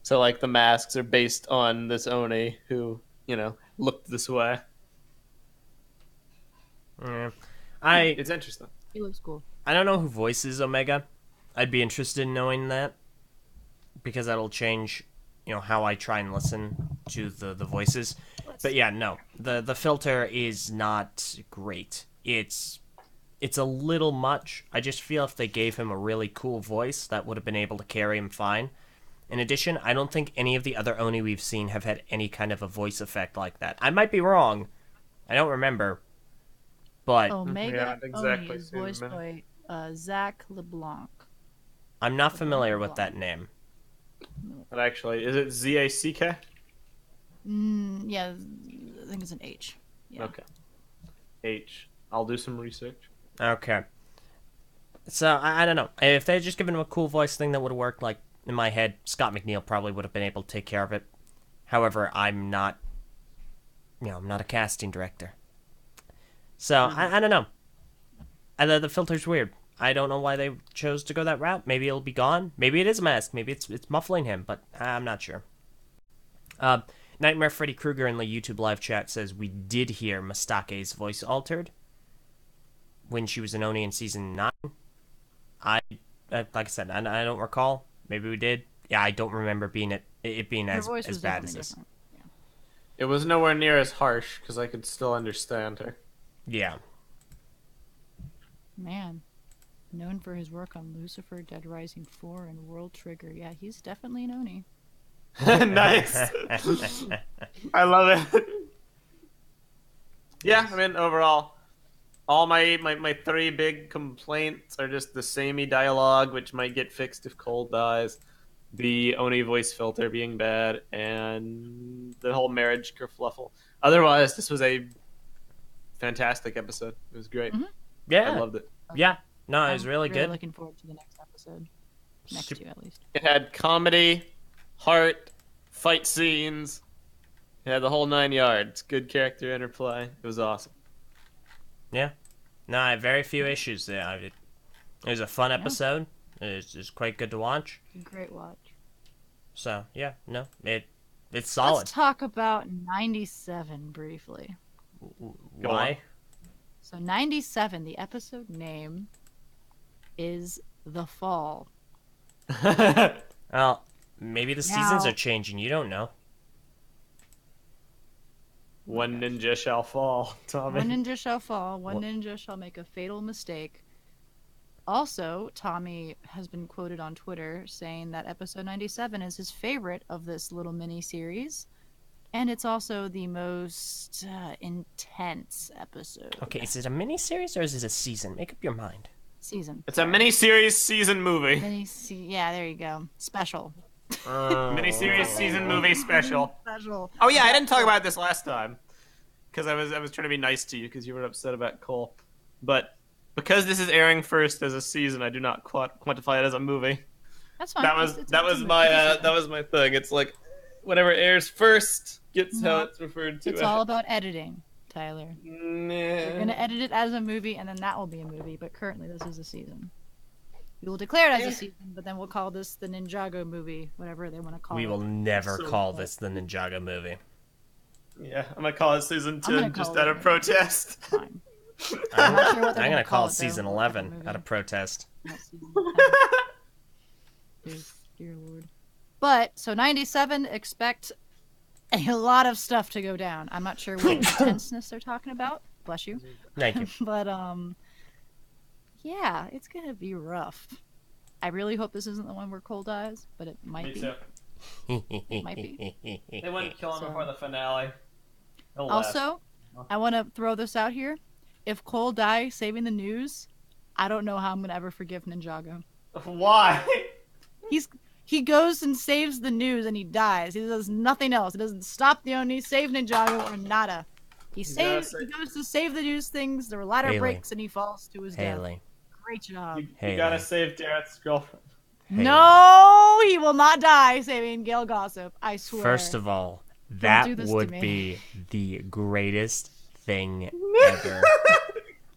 So like the masks are based on this Oni who looked this way. Yeah. It's interesting. He looks cool. I don't know who voices Omega. I'd be interested in knowing that because that'll change, how I try and listen to the voices. But yeah, no, the filter is not great. It's it's a little much. I just feel if they gave him a really cool voice, that would have been able to carry him fine. In addition, I don't think any of the other Oni we've seen have had any kind of a voice effect like that. I might be wrong. I don't remember. But Omega Yeah, I've exactly Oni is seen voiced many. by Zach LeBlanc. I'm not familiar with that name. But actually, is it ZACK? Yeah, I think it's an H. Yeah. Okay. H. I'll do some research. Okay. So, I don't know. If they had just given him a cool voice thing that would have worked, like, in my head, Scott McNeil probably would have been able to take care of it. However, I'm not a casting director. So, I don't know. The filter's weird. I don't know why they chose to go that route. Maybe it'll be gone. Maybe it is a mask. Maybe it's muffling him, but I'm not sure. Nightmare Freddy Krueger in the YouTube live chat says we did hear Mustake's voice altered when she was an Oni in season 9. Like I said, I don't recall. Maybe we did. Yeah, I don't remember it being Her as voice was bad as definitely this. different. Yeah. It was nowhere near as harsh because I could still understand her. Yeah. Man, known for his work on Lucifer, Dead Rising 4, and World Trigger. Yeah, he's definitely an Oni. Nice. I love it. Yeah, I mean, overall, all my three big complaints are just the samey dialogue, which might get fixed if Cole dies, the Oni voice filter being bad, and the whole marriage kerfluffle. Otherwise, this was a fantastic episode. It was great. Yeah. I loved it. Yeah. No, it was I'm really good. Looking forward to the next episode. Next two, at least. It had comedy, heart, fight scenes. It had the whole 9 yards. Good character interplay. It was awesome. Yeah. No, I have very few issues there. It was a fun episode. It was quite good to watch. Great watch. So, yeah, no, it's solid. Let's talk about 97 briefly. Why? So 97, the episode name is The Fall. Well, maybe the seasons Now- are changing. You don't know. One ninja shall fall, Tommy. One ninja shall fall, one ninja shall make a fatal mistake. Also, Tommy has been quoted on Twitter saying that episode 97 is his favorite of this little mini-series. And it's also the most intense episode. Okay, is it a mini-series or is it a season? Make up your mind. Season. It's a miniseries season movie. Yeah, there you go. Special. Miniseries season movie special. Special. Oh yeah, I didn't talk about this last time because I was trying to be nice to you because you were upset about Cole, but because this is airing first as a season, I do not quantify it as a movie. That's fine. That was my thing. It's like whatever airs first gets how it's referred to. It's all about editing, Tyler. Nah. We're gonna edit it as a movie, and then that will be a movie. But currently, this is a season. We will declare it as a season, but then we'll call this the Ninjago movie, whatever they want to call it. We will never call this the Ninjago movie. Yeah, I'm gonna call it season I'm gonna 10 just call out it of protest. Fine. I'm not sure what they're gonna gonna call call it it, though. season What 11 movie? out of protest. Not season 10. Dear Lord. But so 97, expect a lot of stuff to go down. I'm not sure what intenseness they're talking about. Bless you. Thank you. But yeah, it's gonna be rough. I really hope this isn't the one where Cole dies, but it might be. Might be. They wouldn't kill him So- before the finale. Also, I want to throw this out here. If Cole dies saving the news, I don't know how I'm gonna ever forgive Ninjago. Why? He goes and saves the news and he dies. He does nothing else. He doesn't stop the Oni, save Ninjago, or nada. He goes to save the news things. The ladder Haley. breaks and he falls to his death. Haley. Great job. Haley. You gotta save Dareth's girlfriend. Haley. No, he will not die saving Gail Gossip. I swear. First of all, do that this to would me. be the greatest thing ever.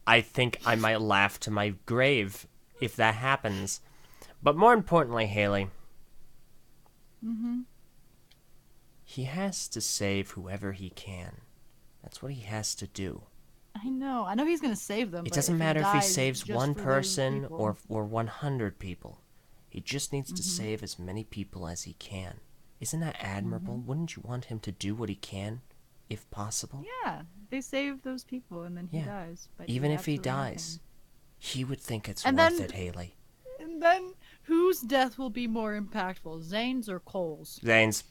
I think I might laugh to my grave if that happens. But more importantly, Haley, he has to save whoever he can. That's what he has to do. I know he's gonna save them. It but doesn't matter if he dies saves just one for those person people- or 100 people. He just needs to save as many people as he can. Isn't that admirable? Wouldn't you want him to do what he can, if possible? Yeah, they save those people and then he Yeah. dies. But Even he if he absolutely dies. He would think it's And worth then- it, Haley. And then, whose death will be more impactful, Zane's or Cole's? Zane's.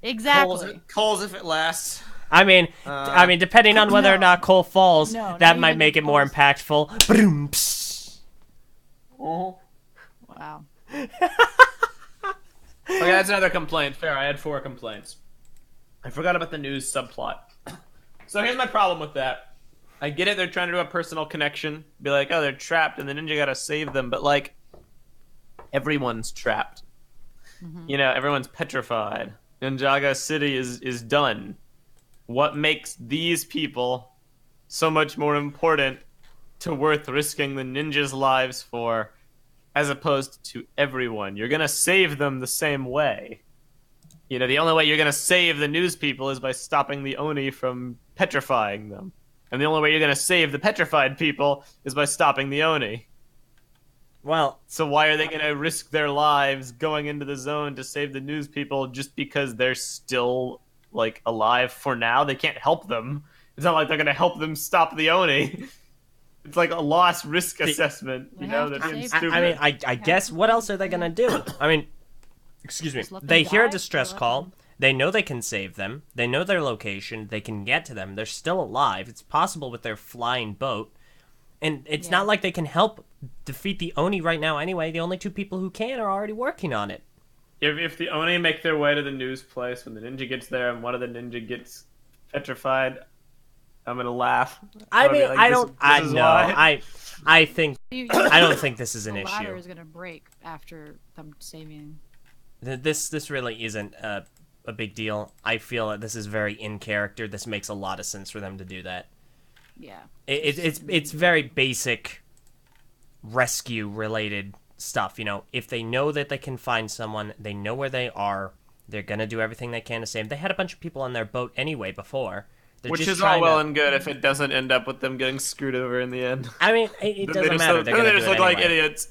Exactly. Cole's if it lasts. I mean, depending on whether or No. not Cole falls, No, that not might even make if it more Cole's- impactful. Boom, psst. Oh. Wow. Okay, that's another complaint. Fair, I had 4 complaints. I forgot about the news subplot. So here's my problem with that. I get it, they're trying to do a personal connection. Be like, oh, they're trapped and the ninja gotta save them. But, like, everyone's trapped. You know, everyone's petrified. Ninjago City is done. What makes these people so much more important to worth risking the ninjas' lives for, as opposed to everyone? You're gonna save them the same way. You know, the only way you're gonna save the news people is by stopping the Oni from petrifying them. And the only way you're gonna save the petrified people is by stopping the Oni. Well, So why are they going to risk their lives going into the zone to save the news people just because they're still, like, alive for now? They can't help them. It's not like they're going to help them stop the Oni. It's like a loss risk assessment, you They know? have They're to being save stupid. I mean, I guess what else are they gonna do? I mean, excuse me. Just let them They hear a die? distress Let call. them- They know they can save them. They know their location. They can get to them. They're still alive. It's possible with their flying boat. And it's Yeah. not like they can help defeat the Oni right now anyway. The only 2 people who can are already working on it. If the Oni make their way to the news place, when the ninja gets there and one of the ninja gets petrified, I'm going to laugh. I I'll be mean, like, I this- don't. this I is know. why. I think. You- I don't think this is an the ladder issue. is gonna break after them saving. This really isn't a big deal. I feel that this is very in character. This makes a lot of sense for them to do that. Yeah. It's very basic rescue related stuff. You know, if they know that they can find someone, they know where they are. They're gonna do everything they can to save. They had a bunch of people on their boat anyway before. They're Which just is all trying well to- and good if it doesn't end up with them getting screwed over in the end. I mean, it Then doesn't matter. They're then gonna they do just it look like anyway. idiots.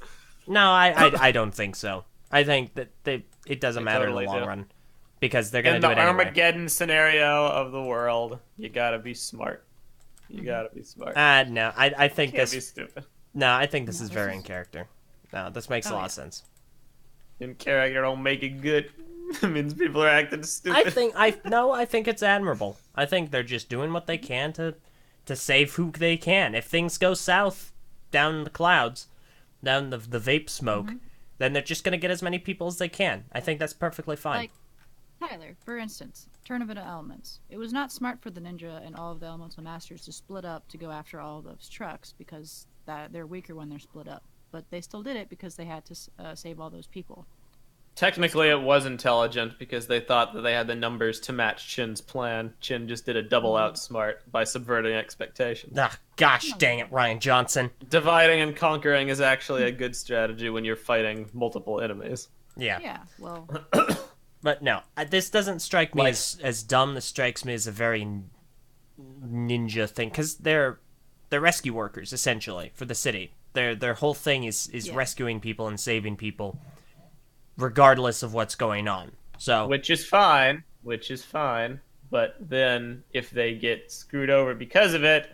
No, I don't think so. I think that it doesn't They matter totally in the long do. run because they're gonna In do the it anyway. Armageddon scenario of the world, you gotta be smart. You gotta be smart. No, I think Can't be this. stupid. No, I think this No, is this very is- in character. No, this makes a Oh, lot yeah. of sense. In character don't make it good. It means people are acting stupid. I think it's admirable. I think they're just doing what they can to save who they can. If things go south down the clouds, down the vape smoke, Mm-hmm. then they're just gonna get as many people as they can. I think that's perfectly fine. Like Tyler, for instance, Tournament of Elements. It was not smart for the ninja and all of the elemental masters to split up to go after all of those trucks because they're weaker when they're split up. But they still did it because they had to save all those people. Technically, it was intelligent because they thought that they had the numbers to match Chin's plan. Chin just did a double outsmart by subverting expectations. Ah, gosh dang it, Ryan Johnson. Dividing and conquering is actually a good strategy when you're fighting multiple enemies. Yeah. Yeah, well, But no, this doesn't strike me Like- as dumb. This strikes me as a very ninja thing because they're rescue workers essentially for the city. Their whole thing is Yeah. rescuing people and saving people, regardless of what's going on. So Which is fine. But then if they get screwed over because of it,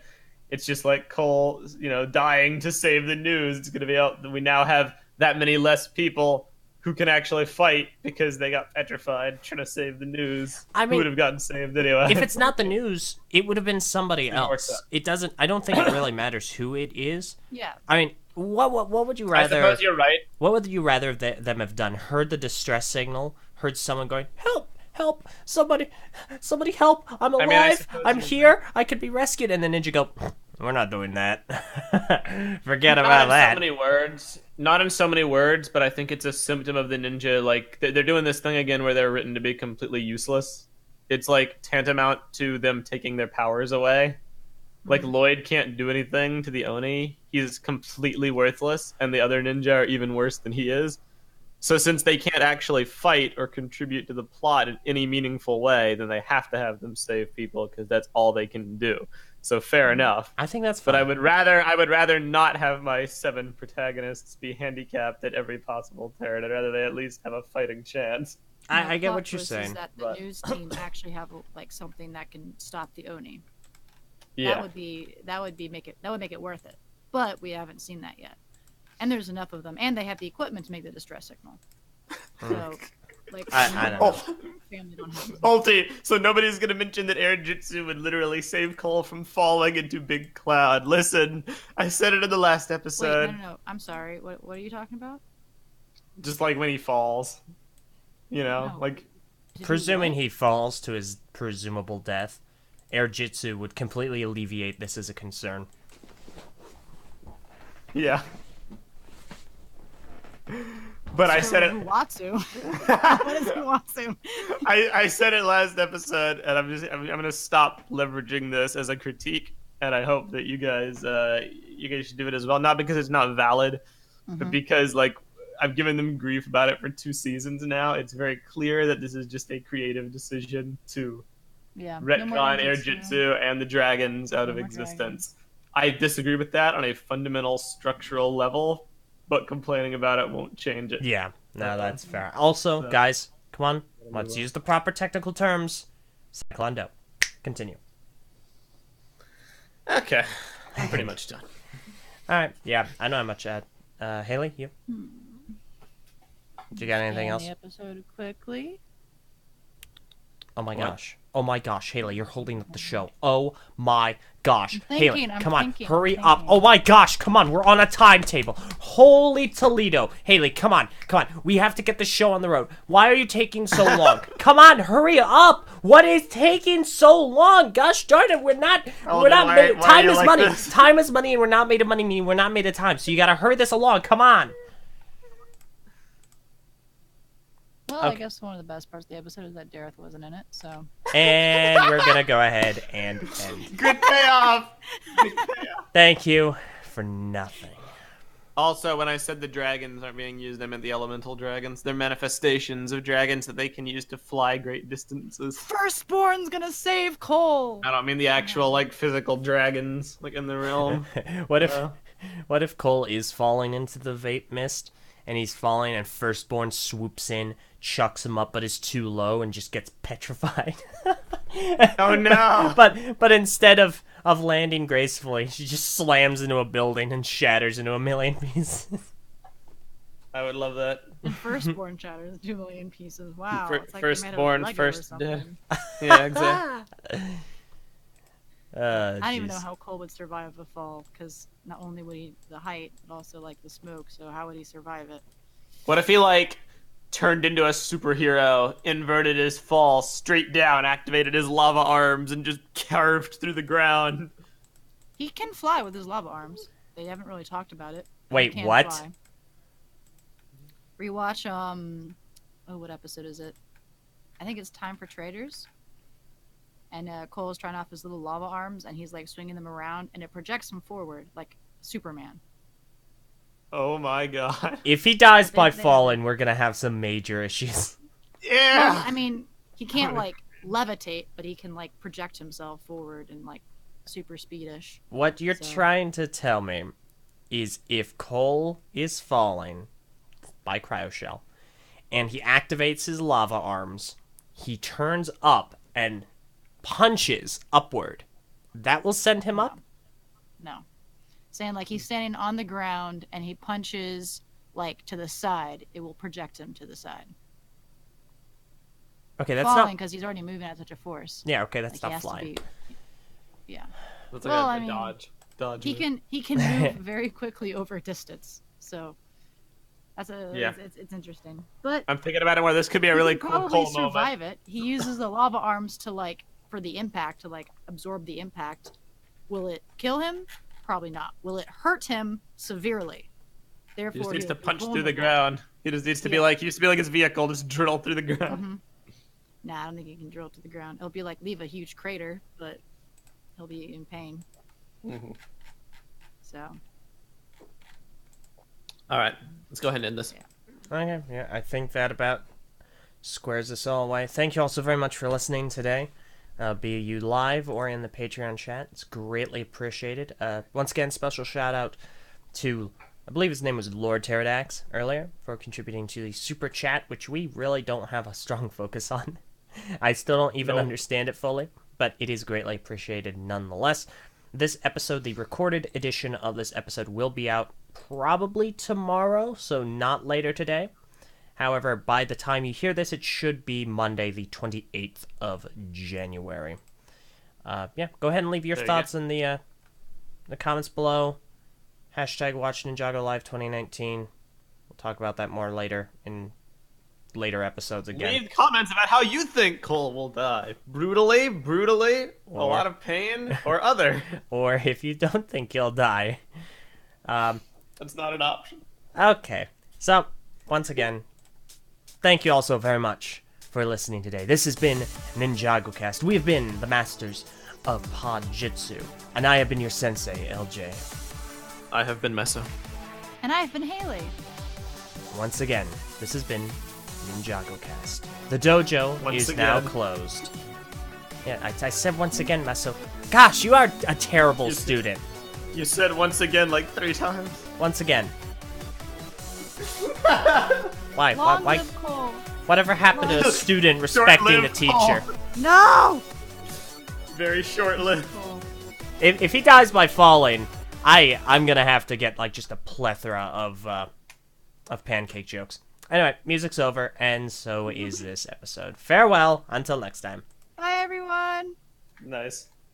it's just like Cole, dying to save the news. It's going to be out. We now have that many less people who can actually fight because they got petrified trying to save the news. I Who mean, would have gotten saved anyway? if it's not the news, it would have been somebody works else. out. It doesn't. I don't think it really matters who it is. yeah. I mean, what would you I rather? suppose you're right. What would you rather them have done? Heard the distress signal? Heard someone going, "Help! Help! Somebody help! I'm alive! mean, I suppose I'm you're here! I could be rescued!" And the ninja go, "We're not doing that. Forget Not about in that." so many words. Not in so many words, but I think it's a symptom of the ninja. Like they're doing this thing again where they're written to be completely useless. It's like tantamount to them taking their powers away. Like Lloyd can't do anything to the Oni. He's completely worthless, and the other ninja are even worse than he is. So since they can't actually fight or contribute to the plot in any meaningful way, then they have to have them save people because that's all they can do. So fair enough. I think that's fine. But I would rather not have my 7 protagonists be handicapped at every possible turn. I'd rather they at least have a fighting chance. I My get plot what you're twist saying. Is that the but- news team actually have like something that can stop the Oni. Yeah. That would make it worth it. but we haven't seen that yet. And there's enough of them, and they have the equipment to make the distress signal. So, like, I don't know. family don't have Ulti, so nobody's gonna mention that air jutsu would literally save Cole from falling into Big Cloud. Listen, I said it in the last episode. Wait, no. I'm sorry. What are you talking about? Just like when he falls. You know, No. like, Presuming he falls to his presumable death, air jitsu would completely alleviate this as a concern. yeah. But I said it. Watsu. What is Watsu? I said it last episode, and I'm gonna stop leveraging this as a critique, and I hope that you guys should do it as well. Not because it's not valid, but because like I've given them grief about it for 2 seasons now. It's very clear that this is just a creative decision to retcon air jutsu and the dragons out of existence. I disagree with that on a fundamental structural level, but complaining about it won't change it. Yeah, no, that's fair. Also, guys, come on, let's use the proper technical terms. Cyclondo. Continue. Okay, I'm pretty much done. All right, yeah, I know how much to add. Haley, you? Do you got anything else? The episode quickly. Oh my What? gosh. Oh my gosh, Haley, you're holding up the show. Oh my gosh. Haley, I'm come on, thinking, hurry I'm up. thinking. Oh my gosh, come on, we're on a timetable. Holy Toledo. Haley, come on. We have to get the show on the road. Why are you taking so long? Come on, hurry up. What is taking so long? Gosh darn it, time is money. Time is money, and we're not made of money, meaning we're not made of time. So you gotta hurry this along. Come on. Well, Okay. I guess one of the best parts of the episode is that Dareth wasn't in it, so. And we're gonna go ahead and end. Good payoff. Thank you for nothing. Also, when I said the dragons aren't being used, I meant the elemental dragons. They're manifestations of dragons that they can use to fly great distances. Firstborn's gonna save Cole! I don't mean the actual, like, physical dragons, like, in the realm. What if Cole is falling into the vape mist, and he's falling, and Firstborn swoops in, chucks him up, but is too low, and just gets petrified? Oh, no! But instead of landing gracefully, she just slams into a building and shatters into a million pieces. I would love that. And Firstborn shatters 2 million pieces. Wow. Fir- it's like they made it of Firstborn, Lego or first dead. something. Yeah, exactly. I don't even know Jeez. how Cole would survive a fall, because not only would he the height, but also like the smoke. So how would he survive it? What if he, like, turned into a superhero, inverted his fall straight down, activated his lava arms, and just carved through the ground? He can fly with his lava arms. They haven't really talked about it. Wait, He can what? fly. Rewatch what episode is it? I think it's Time for Traders. And Cole is trying off his little lava arms, and he's like swinging them around, and it projects him forward like Superman. Oh my god. If he dies by They- falling, we're gonna have some major issues. Well, Yeah! I mean, he can't like levitate, but he can like project himself forward and like super speedish. What you're So- trying to tell me is if Cole is falling by cryoshell and he activates his lava arms, he turns up and punches upward. That will send him up? No. Saying like he's standing on the ground and he punches like to the side, it will project him to the side. Okay, that's Falling not... because he's already moving at such a force. Yeah, okay, that's Like, he not has to flying. be. Yeah. That's Well, a I mean, dodge. Dodge. He move. can move very quickly over distance. So that's Yeah. it's interesting. But I'm thinking about it where this could be a he really can cool probably Cole moment. survive it. He uses the lava arms to like for the impact to like absorb the impact. Will it kill him? Probably not. Will it hurt him severely? Therefore, He just needs to he'll be punch through the vulnerable. ground. He just needs to be like, he used to be like his vehicle, just drill through the ground. Mhm. Nah, I don't think he can drill to the ground. It'll be like leave a huge crater, but he'll be in pain. Mhm. So All right, let's go ahead and end this. Okay, yeah, I think that about squares us all away. Thank you all so very much for listening today. Be you live or in the Patreon chat. It's greatly appreciated. Once again, special shout out to, I believe his name was Lord Pterodax earlier, for contributing to the super chat, which we really don't have a strong focus on. I still don't even Nope. understand it fully, but it is greatly appreciated nonetheless. this episode, the recorded edition of this episode, will be out probably tomorrow, so not later today. However, by the time you hear this, it should be Monday, the 28th of January. Go ahead and leave your thoughts in the comments below. Hashtag Watch Ninjago Live 2019. We'll talk about that more later in later episodes again. Leave comments about how you think Cole will die. Brutally, a lot of pain, or other. Or if you don't think he'll die. That's not an option. Okay. So, once again, thank you all so very much for listening today. This has been NinjagoCast. We have been the masters of Podjitsu. And I have been your sensei, LJ. I have been Meso. And I've been Haley. Once again, this has been NinjagoCast. The dojo is now closed. Yeah, I said once again, Meso. Gosh, you are a terrible student. You said once again like 3 times. Once again. Why? Long Why? live Cole. Whatever happened to a student respecting the Short-lived teacher? Cole. No! Very short-lived. Cole. If he dies by falling, I'm gonna have to get like just a plethora of pancake jokes. Anyway, music's over, and so is this episode. Farewell, until next time. Bye, everyone. Nice.